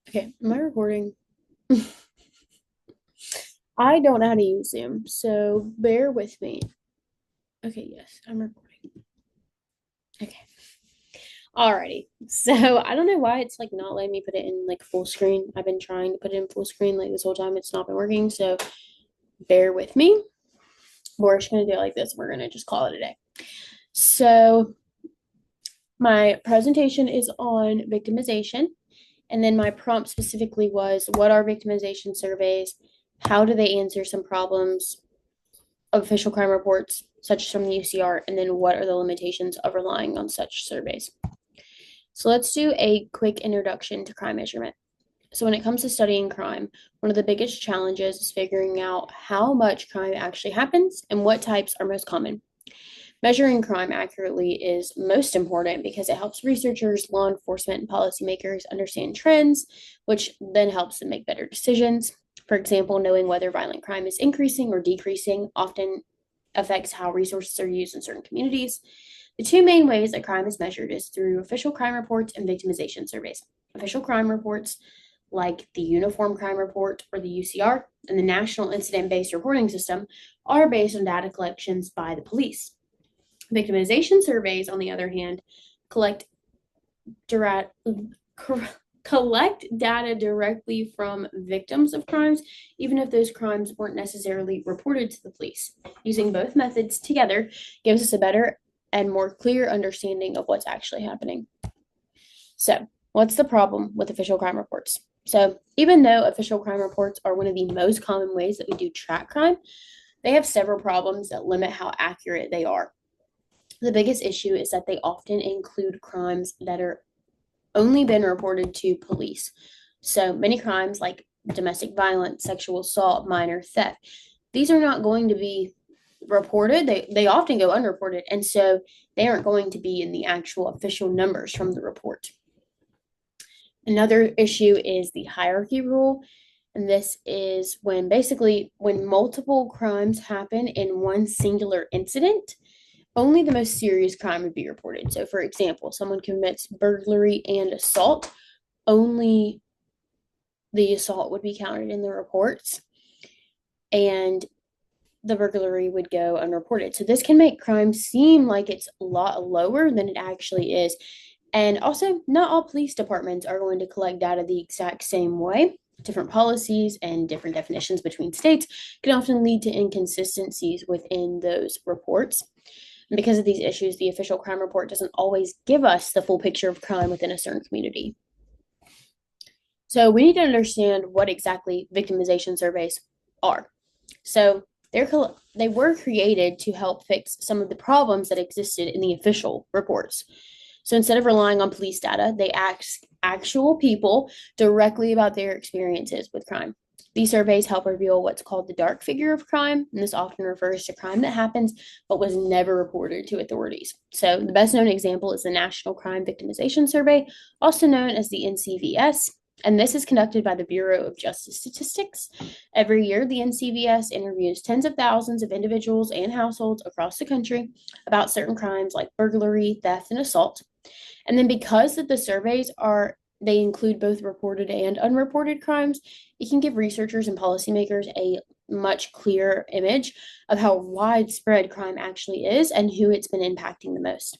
Okay, am I recording? I don't know how to use Zoom, so bear with me. Okay, yes, I'm recording. Okay. Alrighty. So I don't know why it's like not letting me put it in like full screen. I've been trying to put it in full screen like this whole time. It's not been working, so bear with me. We're just gonna do it like this. We're gonna just call it a day. So my presentation is on victimization, and then my prompt specifically was what are victimization surveys? How do they answer some problems of official crime reports, such as from the UCR, and then what are the limitations of relying on such surveys? So let's do a quick introduction to crime measurement. So when it comes to studying crime, one of the biggest challenges is figuring out how much crime actually happens and what types are most common. Measuring crime accurately is most important because it helps researchers, law enforcement, and policymakers understand trends, which then helps them make better decisions. For example, knowing whether violent crime is increasing or decreasing often affects how resources are used in certain communities. The two main ways that crime is measured is through official crime reports and victimization surveys. Official crime reports, like the Uniform Crime Report or the UCR, and the National Incident Based Reporting System, are based on data collections by the police. Victimization surveys, on the other hand, collect direct, collect data directly from victims of crimes, even if those crimes weren't necessarily reported to the police. Using both methods together gives us a better and more clear understanding of what's actually happening. So, what's the problem with official crime reports? So, even though official crime reports are one of the most common ways that we do track crime, they have several problems that limit how accurate they are. The biggest issue is that they often include crimes that are only been reported to police. So many crimes like domestic violence, sexual assault, minor theft, these are not going to be reported. They often go unreported, and so they aren't going to be in the actual official numbers from the report. Another issue is the hierarchy rule. And this is when basically when multiple crimes happen in one singular incident, only the most serious crime would be reported. So, for example, someone commits burglary and assault, only the assault would be counted in the reports, and the burglary would go unreported. So, this can make crime seem like it's a lot lower than it actually is. And also, not all police departments are going to collect data the exact same way. Different policies and different definitions between states can often lead to inconsistencies within those reports. And because of these issues, the official crime report doesn't always give us the full picture of crime within a certain community. So we need to understand what exactly victimization surveys are. So they were created to help fix some of the problems that existed in the official reports. So instead of relying on police data, they ask actual people directly about their experiences with crime. These surveys help reveal what's called the dark figure of crime, and this often refers to crime that happens but was never reported to authorities. So, the best known example is the National Crime Victimization Survey, also known as the NCVS, and this is conducted by the Bureau of Justice Statistics. Every year, the NCVS interviews tens of thousands of individuals and households across the country about certain crimes like burglary, theft, and assault. And then because that the surveys are they include both reported and unreported crimes, it can give researchers and policymakers a much clearer image of how widespread crime actually is and who it's been impacting the most.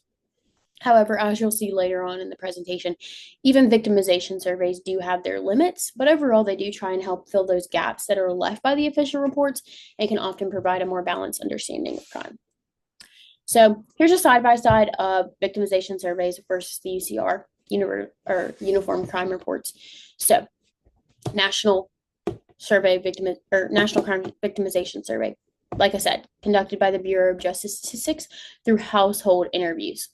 However, as you'll see later on in the presentation, even victimization surveys do have their limits, but overall they do try and help fill those gaps that are left by the official reports and can often provide a more balanced understanding of crime. So here's a side by side of victimization surveys versus the UCR, Uniform Crime Reports. So National National Crime Victimization Survey, like I said, conducted by the Bureau of Justice Statistics through household interviews.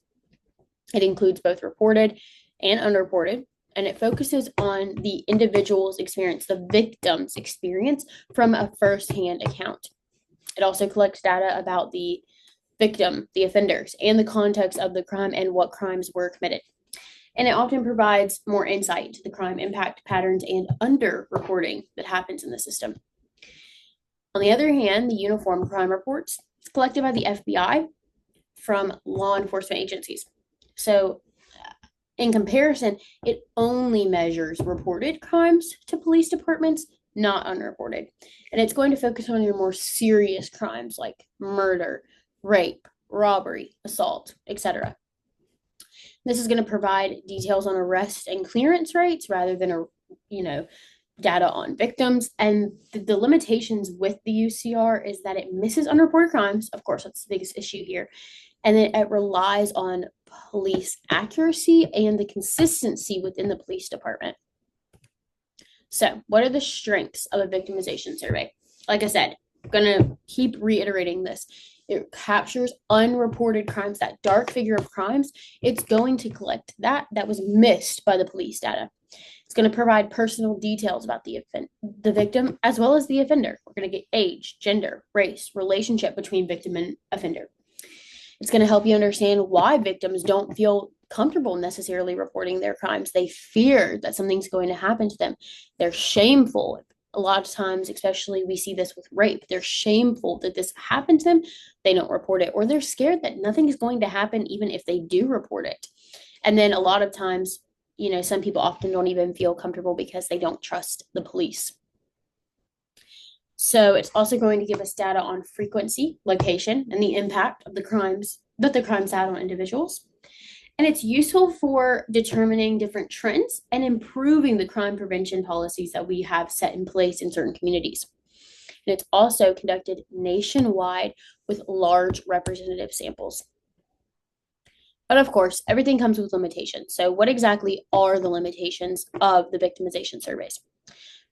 It includes both reported and unreported, and it focuses on the individual's experience, the victim's experience from a firsthand account. It also collects data about the victim, the offenders, and the context of the crime and what crimes were committed. And it often provides more insight into the crime impact patterns and underreporting that happens in the system. On the other hand, the Uniform Crime Reports is collected by the FBI from law enforcement agencies. So In comparison, it only measures reported crimes to police departments, not unreported. And it's going to focus on your more serious crimes like murder, rape, robbery, assault, etc. This is going to provide details on arrest and clearance rates rather than you know, data on victims. And the limitations with the UCR is that it misses unreported crimes. Of course, that's the biggest issue here. And then it relies on police accuracy and the consistency within the police department. So, what are the strengths of a victimization survey? Like I said, I'm going to keep reiterating this. It captures unreported crimes, that dark figure of crimes. It's going to collect that was missed by the police data. It's going to provide personal details about the victim as well as the offender. We're going to get age, gender, race, relationship between victim and offender. It's going to help you understand why victims don't feel comfortable necessarily reporting their crimes. They fear that something's going to happen to them. They're shameful. A lot of times, especially we see this with rape, they're shameful that this happened to them. They don't report it, or they're scared that nothing is going to happen even if they do report it. And then a lot of times, some people often don't even feel comfortable because they don't trust the police. So it's also going to give us data on frequency, location, and the impact of the crimes that the crimes had on individuals. And it's useful for determining different trends and improving the crime prevention policies that we have set in place in certain communities. And it's also conducted nationwide with large representative samples. But of course, everything comes with limitations. So what exactly are the limitations of the victimization surveys?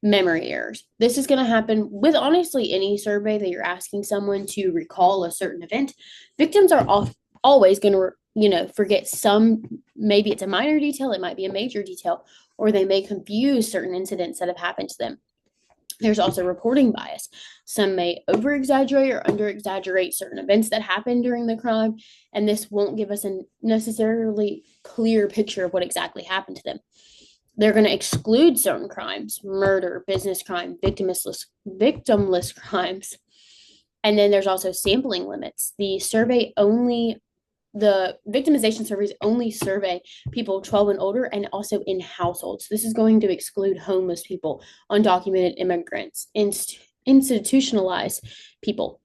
Memory errors. This is going to happen with honestly any survey that you're asking someone to recall a certain event. Victims are always going to, forget some, maybe it's a minor detail, it might be a major detail, or they may confuse certain incidents that have happened to them. There's also reporting bias. Some may over exaggerate or under exaggerate certain events that happened during the crime, and this won't give us a necessarily clear picture of what exactly happened to them. They're going to exclude certain crimes, murder, business crime, victimless crimes. And then there's also sampling limits. The victimization surveys only survey people 12 and older and also in households. This is going to exclude homeless people, undocumented immigrants, institutionalized people.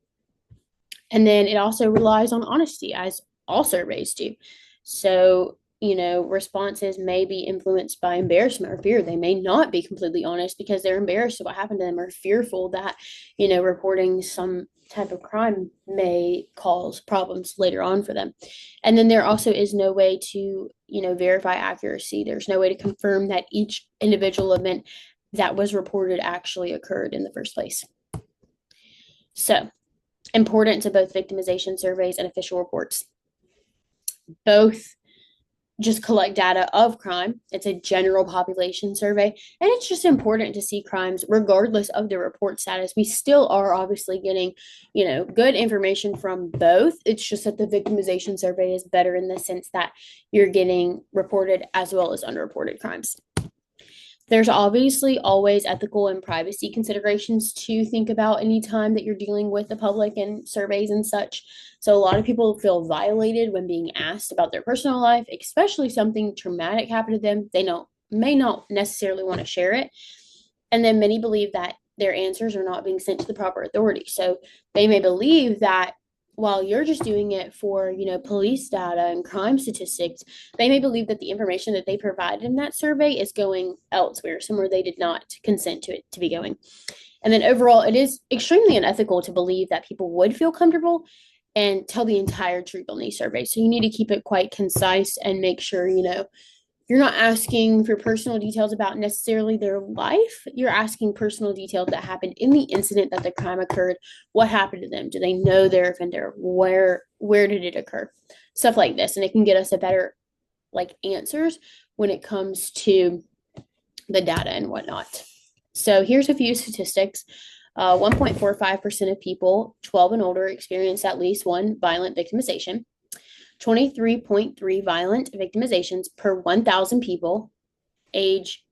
And then it also relies on honesty, as all surveys do. So, responses may be influenced by embarrassment or fear. They may not be completely honest because they're embarrassed of what happened to them or fearful that, reporting some type of crime may cause problems later on for them. And then there also is no way to, verify accuracy. There's no way to confirm that each individual event that was reported actually occurred in the first place. So, important to both victimization surveys and official reports. Both just collect data of crime. It's a general population survey, and it's just important to see crimes regardless of the report status. We still are obviously getting, good information from both. It's just that the victimization survey is better in the sense that you're getting reported as well as unreported crimes. There's obviously always ethical and privacy considerations to think about anytime that you're dealing with the public and surveys and such. So a lot of people feel violated when being asked about their personal life, especially something traumatic happened to them. They may not necessarily want to share it. And then many believe that their answers are not being sent to the proper authority. So they may believe that while you're just doing it for, police data and crime statistics, they may believe that the information that they provided in that survey is going elsewhere, somewhere they did not consent to it to be going. And then overall, it is extremely unethical to believe that people would feel comfortable and tell the entire truth on these surveys. So you need to keep it quite concise and make sure, you're not asking for personal details about necessarily their life. You're asking personal details that happened in the incident that the crime occurred. What happened to them? Do they know their offender? Where did it occur? Stuff like this. And it can get us a better answers when it comes to the data and whatnot. So here's a few statistics. 1.45% of people 12 and older experience at least one violent victimization. 23.3 violent victimizations per 1,000 people age,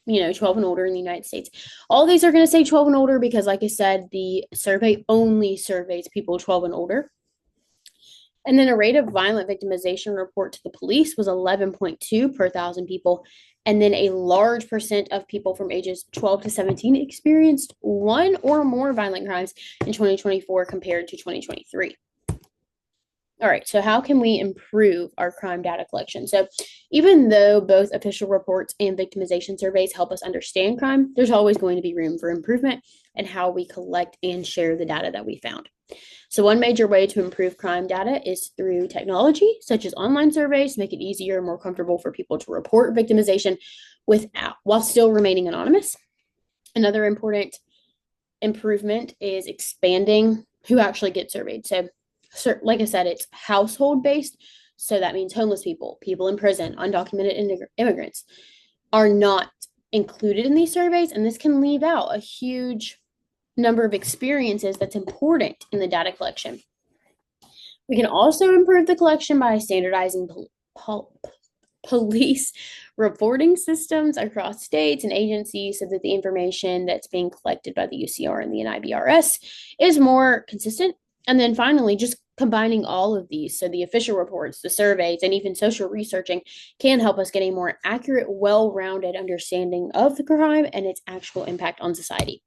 12 and older in the United States. All these are going to say 12 and older because, like I said, the survey only surveys people 12 and older. And then a rate of violent victimization report to the police was 11.2 per thousand people. And then a large percent of people from ages 12 to 17 experienced one or more violent crimes in 2024 compared to 2023. All right, so how can we improve our crime data collection? So, even though both official reports and victimization surveys help us understand crime, there's always going to be room for improvement in how we collect and share the data that we found. So, one major way to improve crime data is through technology, such as online surveys, to make it easier and more comfortable for people to report victimization without while still remaining anonymous. Another important improvement is expanding who actually gets surveyed. So, like I said, it's household based. So that means homeless people, people in prison, undocumented immigrants are not included in these surveys. And this can leave out a huge number of experiences that's important in the data collection. We can also improve the collection by standardizing police reporting systems across states and agencies so that the information that's being collected by the UCR and the NIBRS is more consistent. And then finally, just combining all of these, so the official reports, the surveys, and even social researching can help us get a more accurate, well rounded understanding of the crime and its actual impact on society.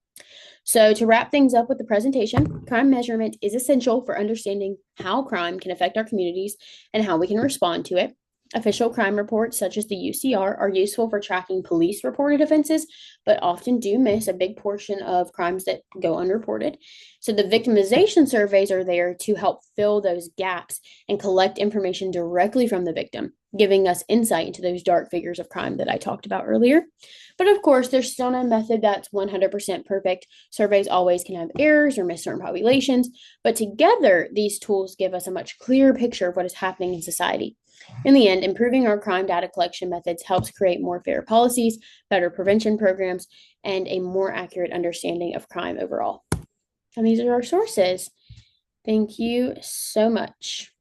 So, to wrap things up with the presentation, crime measurement is essential for understanding how crime can affect our communities and how we can respond to it. Official crime reports, such as the UCR, are useful for tracking police reported offenses, but often do miss a big portion of crimes that go unreported. So, the victimization surveys are there to help fill those gaps and collect information directly from the victim, giving us insight into those dark figures of crime that I talked about earlier. But of course, there's still no method that's 100% perfect. Surveys always can have errors or miss certain populations, but together, these tools give us a much clearer picture of what is happening in society. In the end, improving our crime data collection methods helps create more fair policies, better prevention programs, and a more accurate understanding of crime overall. And these are our sources. Thank you so much.